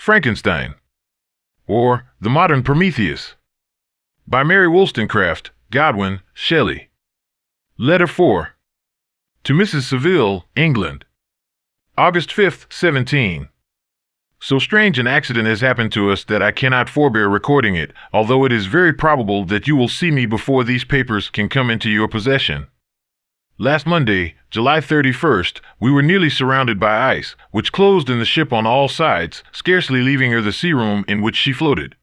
Frankenstein, or The Modern Prometheus, by Mary Wollstonecraft, Godwin, Shelley. Letter 4. To Mrs. Seville, England. August 5th, 17. So strange an accident has happened to us that I cannot forbear recording it, although it is very probable that you will see me before these papers can come into your possession. Last Monday, July 31st, we were nearly surrounded by ice, which closed in the ship on all sides, scarcely leaving her the sea room in which she floated.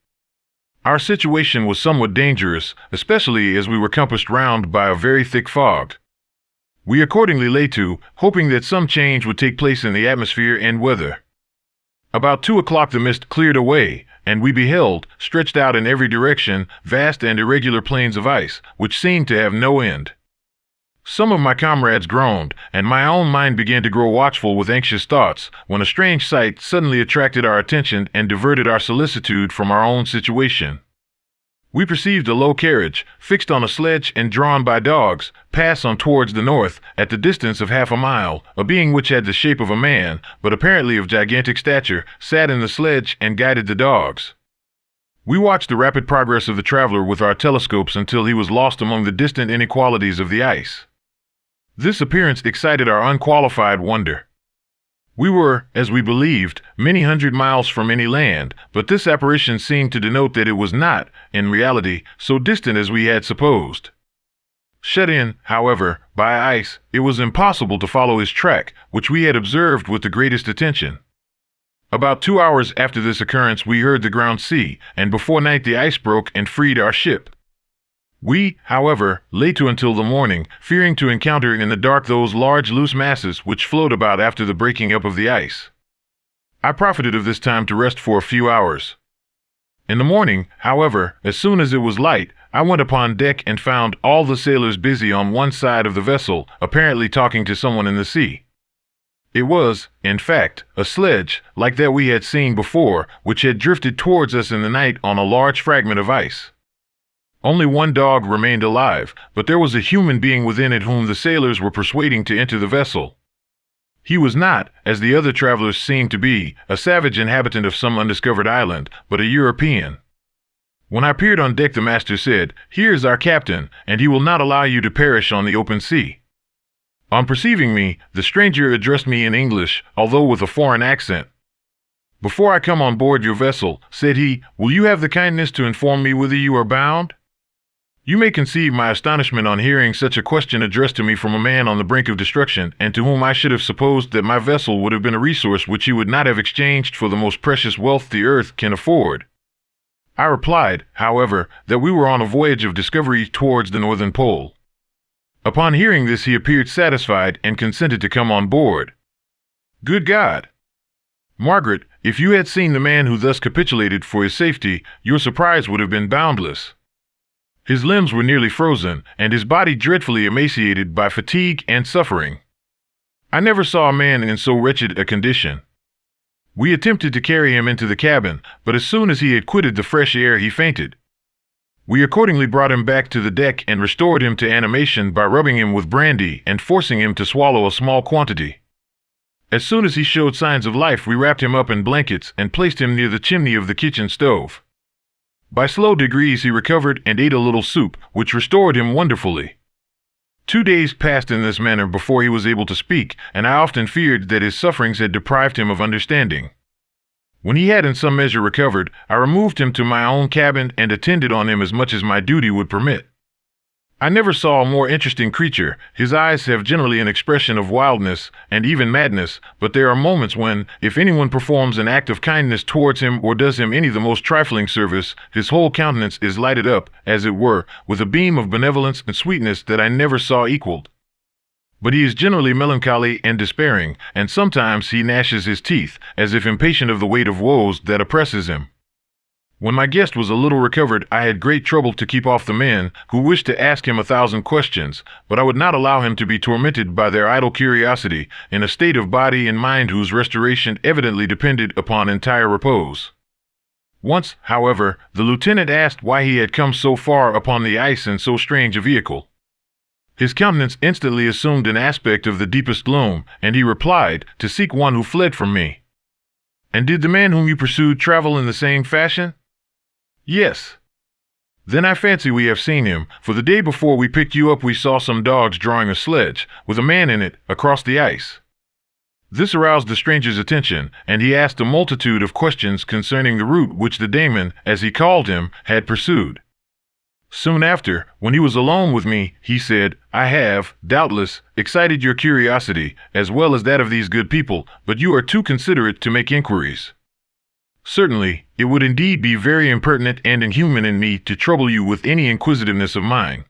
Our situation was somewhat dangerous, especially as we were compassed round by a very thick fog. We accordingly lay to, hoping that some change would take place in the atmosphere and weather. About 2 o'clock the mist cleared away, and we beheld, stretched out in every direction, vast and irregular plains of ice, which seemed to have no end. Some of my comrades groaned, and my own mind began to grow watchful with anxious thoughts, when a strange sight suddenly attracted our attention and diverted our solicitude from our own situation. We perceived a low carriage, fixed on a sledge and drawn by dogs, pass on towards the north, at the distance of half a mile. A being which had the shape of a man, but apparently of gigantic stature, sat in the sledge and guided the dogs. We watched the rapid progress of the traveler with our telescopes until he was lost among the distant inequalities of the ice. This appearance excited our unqualified wonder. We were, as we believed, many hundred miles from any land, but this apparition seemed to denote that it was not, in reality, so distant as we had supposed. Shut in, however, by ice, it was impossible to follow his track, which we had observed with the greatest attention. About 2 hours after this occurrence we heard the ground sea, and before night the ice broke and freed our ship. We, however, lay to until the morning, fearing to encounter in the dark those large loose masses which float about after the breaking up of the ice. I profited of this time to rest for a few hours. In the morning, however, as soon as it was light, I went upon deck and found all the sailors busy on one side of the vessel, apparently talking to someone in the sea. It was, in fact, a sledge, like that we had seen before, which had drifted towards us in the night on a large fragment of ice. Only one dog remained alive, but there was a human being within it whom the sailors were persuading to enter the vessel. He was not, as the other travelers seemed to be, a savage inhabitant of some undiscovered island, but a European. When I appeared on deck the master said, "Here is our captain, and he will not allow you to perish on the open sea." On perceiving me, the stranger addressed me in English, although with a foreign accent. "Before I come on board your vessel," said he, "will you have the kindness to inform me whither you are bound?" You may conceive my astonishment on hearing such a question addressed to me from a man on the brink of destruction, and to whom I should have supposed that my vessel would have been a resource which he would not have exchanged for the most precious wealth the earth can afford. I replied, however, that we were on a voyage of discovery towards the northern pole. Upon hearing this he appeared satisfied and consented to come on board. Good God! Margaret, if you had seen the man who thus capitulated for his safety, your surprise would have been boundless. His limbs were nearly frozen, and his body dreadfully emaciated by fatigue and suffering. I never saw a man in so wretched a condition. We attempted to carry him into the cabin, but as soon as he had quitted the fresh air he fainted. We accordingly brought him back to the deck and restored him to animation by rubbing him with brandy and forcing him to swallow a small quantity. As soon as he showed signs of life we wrapped him up in blankets and placed him near the chimney of the kitchen stove. By slow degrees he recovered and ate a little soup, which restored him wonderfully. 2 days passed in this manner before he was able to speak, and I often feared that his sufferings had deprived him of understanding. When he had in some measure recovered, I removed him to my own cabin and attended on him as much as my duty would permit. I never saw a more interesting creature. His eyes have generally an expression of wildness and even madness, but there are moments when, if anyone performs an act of kindness towards him or does him any the most trifling service, his whole countenance is lighted up, as it were, with a beam of benevolence and sweetness that I never saw equaled. But he is generally melancholy and despairing, and sometimes he gnashes his teeth, as if impatient of the weight of woes that oppresses him. When my guest was a little recovered, I had great trouble to keep off the men, who wished to ask him 1,000 questions, but I would not allow him to be tormented by their idle curiosity, in a state of body and mind whose restoration evidently depended upon entire repose. Once, however, the lieutenant asked why he had come so far upon the ice in so strange a vehicle. His countenance instantly assumed an aspect of the deepest gloom, and he replied, "To seek one who fled from me." And did the man whom you pursued travel in the same fashion? Yes. Then I fancy we have seen him, for the day before we picked you up we saw some dogs drawing a sledge, with a man in it, across the ice. This aroused the stranger's attention, and he asked a multitude of questions concerning the route which the daemon, as he called him, had pursued. Soon after, when he was alone with me, he said, I have, doubtless, excited your curiosity, as well as that of these good people, but you are too considerate to make inquiries. Certainly, it would indeed be very impertinent and inhuman in me to trouble you with any inquisitiveness of mine.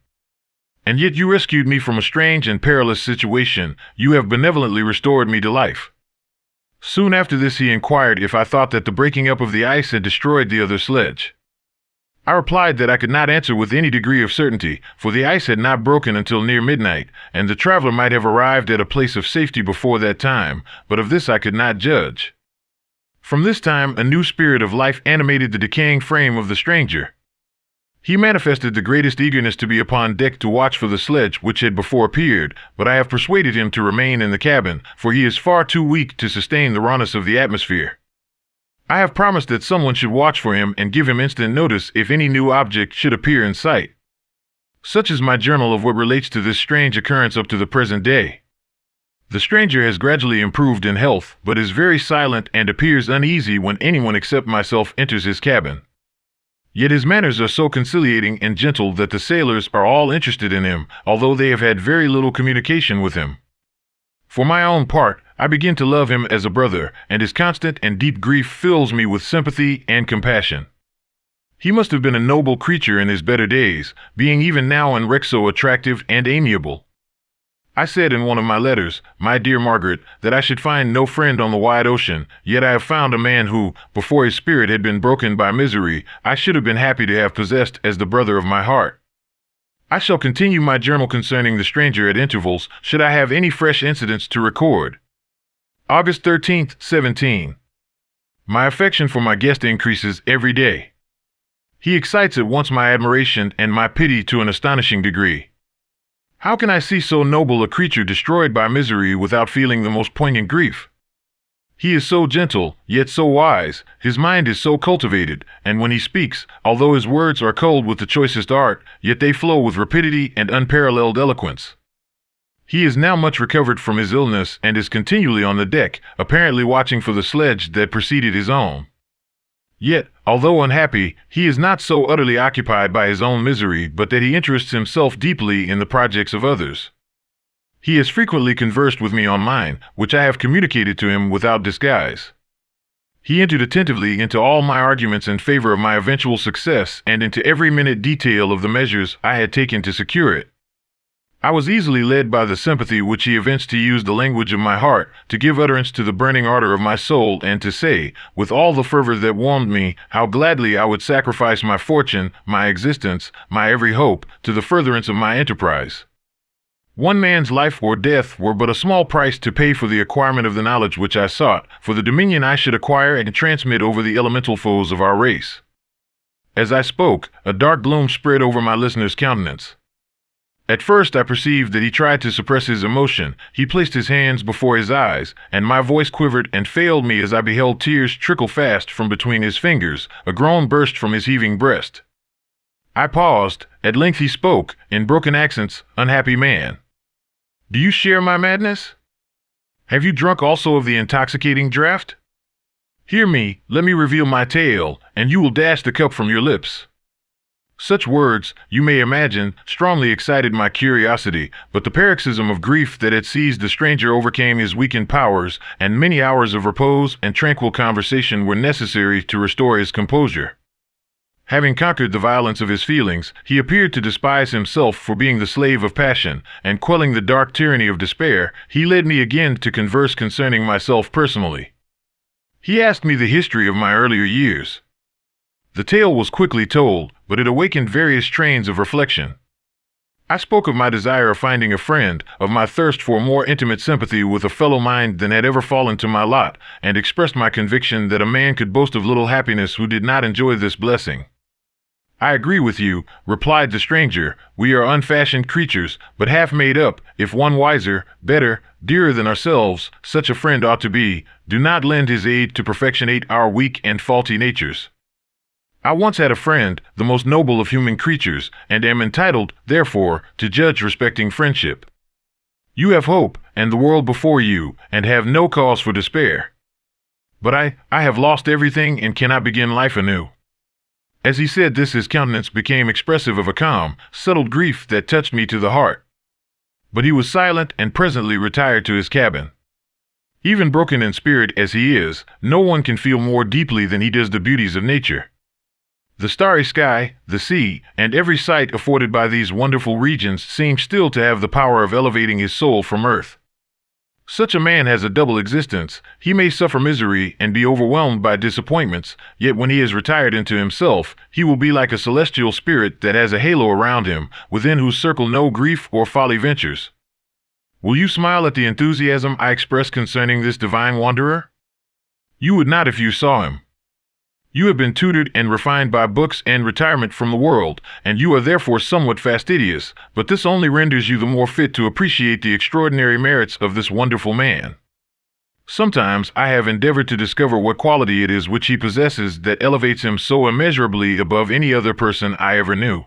And yet you rescued me from a strange and perilous situation. You have benevolently restored me to life. Soon after this he inquired if I thought that the breaking up of the ice had destroyed the other sledge. I replied that I could not answer with any degree of certainty, for the ice had not broken until near midnight, and the traveler might have arrived at a place of safety before that time, but of this I could not judge. From this time a new spirit of life animated the decaying frame of the stranger. He manifested the greatest eagerness to be upon deck to watch for the sledge which had before appeared, but I have persuaded him to remain in the cabin, for he is far too weak to sustain the rawness of the atmosphere. I have promised that someone should watch for him and give him instant notice if any new object should appear in sight. Such is my journal of what relates to this strange occurrence up to the present day. The stranger has gradually improved in health, but is very silent and appears uneasy when anyone except myself enters his cabin. Yet his manners are so conciliating and gentle that the sailors are all interested in him, although they have had very little communication with him. For my own part, I begin to love him as a brother, and his constant and deep grief fills me with sympathy and compassion. He must have been a noble creature in his better days, being even now in wreck so attractive and amiable. I said in one of my letters, my dear Margaret, that I should find no friend on the wide ocean, yet I have found a man who, before his spirit had been broken by misery, I should have been happy to have possessed as the brother of my heart. I shall continue my journal concerning the stranger at intervals, should I have any fresh incidents to record. August 13th, 17. My affection for my guest increases every day. He excites at once my admiration and my pity to an astonishing degree. How can I see so noble a creature destroyed by misery without feeling the most poignant grief? He is so gentle, yet so wise, his mind is so cultivated, and when he speaks, although his words are culled with the choicest art, yet they flow with rapidity and unparalleled eloquence. He is now much recovered from his illness and is continually on the deck, apparently watching for the sledge that preceded his own. Yet, although unhappy, he is not so utterly occupied by his own misery but that he interests himself deeply in the projects of others. He has frequently conversed with me on mine, which I have communicated to him without disguise. He entered attentively into all my arguments in favor of my eventual success and into every minute detail of the measures I had taken to secure it. I was easily led by the sympathy which he evinced to use the language of my heart, to give utterance to the burning ardor of my soul, and to say, with all the fervor that warmed me, how gladly I would sacrifice my fortune, my existence, my every hope, to the furtherance of my enterprise. One man's life or death were but a small price to pay for the acquirement of the knowledge which I sought, for the dominion I should acquire and transmit over the elemental foes of our race. As I spoke, a dark gloom spread over my listener's countenance. At first I perceived that he tried to suppress his emotion. He placed his hands before his eyes, and my voice quivered and failed me as I beheld tears trickle fast from between his fingers. A groan burst from his heaving breast. I paused. At length he spoke, in broken accents, "Unhappy man, do you share my madness? Have you drunk also of the intoxicating draught? Hear me, let me reveal my tale, and you will dash the cup from your lips." Such words, you may imagine, strongly excited my curiosity, but the paroxysm of grief that had seized the stranger overcame his weakened powers, and many hours of repose and tranquil conversation were necessary to restore his composure. Having conquered the violence of his feelings, he appeared to despise himself for being the slave of passion, and quelling the dark tyranny of despair, he led me again to converse concerning myself personally. He asked me the history of my earlier years. The tale was quickly told, but it awakened various trains of reflection. I spoke of my desire of finding a friend, of my thirst for more intimate sympathy with a fellow mind than had ever fallen to my lot, and expressed my conviction that a man could boast of little happiness who did not enjoy this blessing. I agree with you, replied the stranger. We are unfashioned creatures, but half made up. If one wiser, better, dearer than ourselves, such a friend ought to be, do not lend his aid to perfectionate our weak and faulty natures. I once had a friend, the most noble of human creatures, and am entitled, therefore, to judge respecting friendship. You have hope, and the world before you, and have no cause for despair. But I have lost everything and cannot begin life anew. As he said this, his countenance became expressive of a calm, settled grief that touched me to the heart. But he was silent and presently retired to his cabin. Even broken in spirit as he is, no one can feel more deeply than he does the beauties of nature. The starry sky, the sea, and every sight afforded by these wonderful regions seem still to have the power of elevating his soul from earth. Such a man has a double existence. He may suffer misery and be overwhelmed by disappointments, yet when he has retired into himself, he will be like a celestial spirit that has a halo around him, within whose circle no grief or folly ventures. Will you smile at the enthusiasm I express concerning this divine wanderer? You would not if you saw him. You have been tutored and refined by books and retirement from the world, and you are therefore somewhat fastidious, but this only renders you the more fit to appreciate the extraordinary merits of this wonderful man. Sometimes I have endeavored to discover what quality it is which he possesses that elevates him so immeasurably above any other person I ever knew.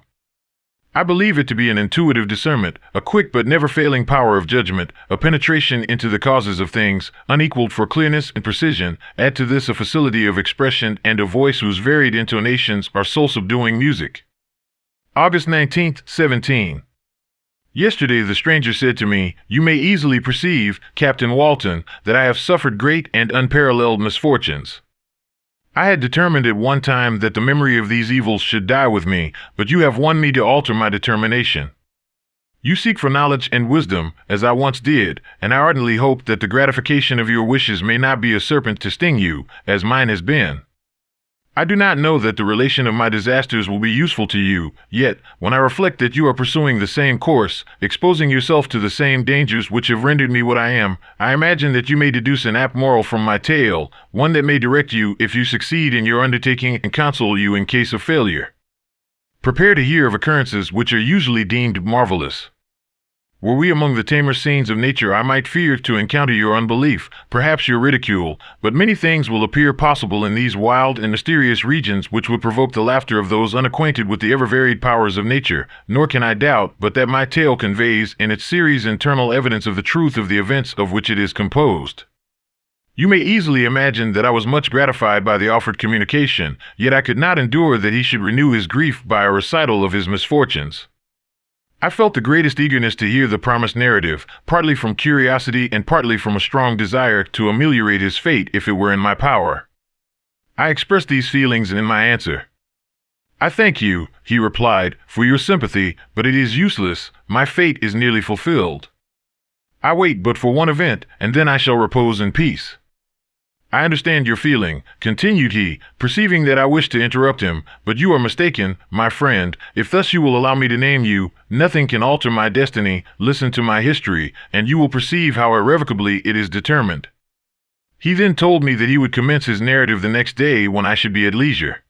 I believe it to be an intuitive discernment, a quick but never-failing power of judgment, a penetration into the causes of things, unequaled for clearness and precision. Add to this a facility of expression and a voice whose varied intonations are soul-subduing music. August 19th, 17. Yesterday the stranger said to me, "You may easily perceive, Captain Walton, that I have suffered great and unparalleled misfortunes. I had determined at one time that the memory of these evils should die with me, but you have won me to alter my determination. You seek for knowledge and wisdom, as I once did, and I ardently hope that the gratification of your wishes may not be a serpent to sting you, as mine has been. I do not know that the relation of my disasters will be useful to you, yet, when I reflect that you are pursuing the same course, exposing yourself to the same dangers which have rendered me what I am, I imagine that you may deduce an apt moral from my tale, one that may direct you if you succeed in your undertaking and console you in case of failure. Prepare to hear of occurrences which are usually deemed marvelous. Were we among the tamer scenes of nature, I might fear to encounter your unbelief, perhaps your ridicule, but many things will appear possible in these wild and mysterious regions which would provoke the laughter of those unacquainted with the ever-varied powers of nature, nor can I doubt but that my tale conveys in its series internal evidence of the truth of the events of which it is composed. You may easily imagine that I was much gratified by the offered communication, yet I could not endure that he should renew his grief by a recital of his misfortunes. I felt the greatest eagerness to hear the promised narrative, partly from curiosity and partly from a strong desire to ameliorate his fate if it were in my power. I expressed these feelings in my answer. "I thank you," he replied, "for your sympathy, but it is useless. My fate is nearly fulfilled. I wait but for one event, and then I shall repose in peace." "I understand your feeling," continued he, perceiving that I wished to interrupt him, "but you are mistaken, my friend. If thus you will allow me to name you, nothing can alter my destiny. Listen to my history, and you will perceive how irrevocably it is determined." He then told me that he would commence his narrative the next day when I should be at leisure.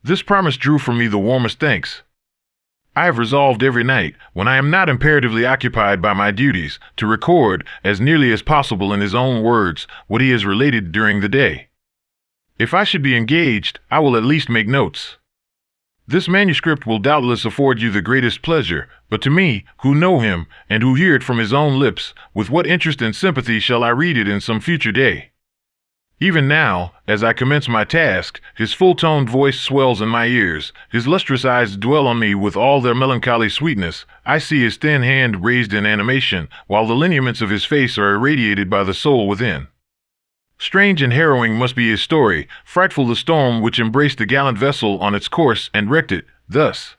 This promise drew from me the warmest thanks. I have resolved every night, when I am not imperatively occupied by my duties, to record, as nearly as possible in his own words, what he has related during the day. If I should be engaged, I will at least make notes. This manuscript will doubtless afford you the greatest pleasure, but to me, who know him, and who hear it from his own lips, with what interest and sympathy shall I read it in some future day? Even now, as I commence my task, his full-toned voice swells in my ears, his lustrous eyes dwell on me with all their melancholy sweetness. I see his thin hand raised in animation, while the lineaments of his face are irradiated by the soul within. Strange and harrowing must be his story, frightful the storm which embraced the gallant vessel on its course and wrecked it. Thus,